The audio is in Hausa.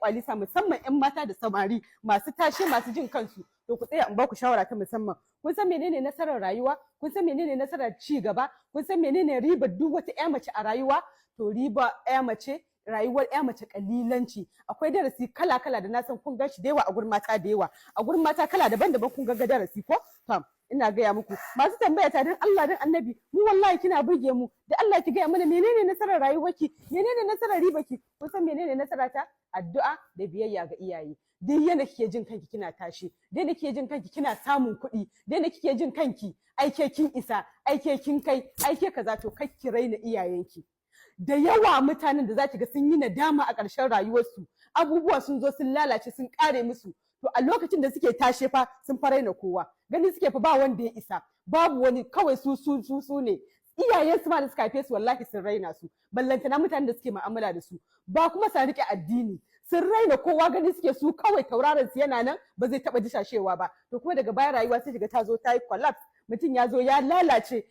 kwalisa musamman 'yan mata da samari masu tashe masu jin kansu. To ku tsaya in ba ku shawara ta musamman. Kun san menene nasarar rayuwa? Kun san menene nasarar ci gaba? Kun san menene ribar duk wata 'ya mace a rayuwa? To riba 'ya mace, rayuwar 'ya mace kalilanci. Akwai darasi kala-kala da na san kun gan shi da yawa a gurin mata da yawa. A gurin mata kala daban-daban kun ga darasi ko? Tom, ina gaya muku masu tambaya ta dan Allah dan Annabi mu wallahi kina burge mu da Allah ki gaya mana menene nasarar rayuwarki, menene nasarar ribarki? Kun san menene nasara ta? Addu'a da biyayya ga iyaye. Duk yana kike jin kanki kina tashi, duk yana kike jin kanki kina samun kuɗi, duk yana kike jin kanki aike kin isa, aike kin kai, aike kaza, to kakki raina iyayenki. Da yawa mutanen da zaki ga sun yi nadama a ƙarshen rayuwarsu, abubuwa sun zo sun lalace sun ƙare musu, to a lokacin da suke tashe fa sun fa raina kowa, gani suke fa ba wanda ya isa, babu wani, kawai su ne. Iyayen su ma da suka haife su wallahi sun raina su, ballantana mutanen da suke mu'amala da su, ba kuma sa rike addini, sun raina kowa, gani suke su kawai tauraron su yana nan ba zai taba dishashewa ba. To kuma daga baya rayuwa sai shiga ta zo ta yi collapse, mutum ya zo ya lalace.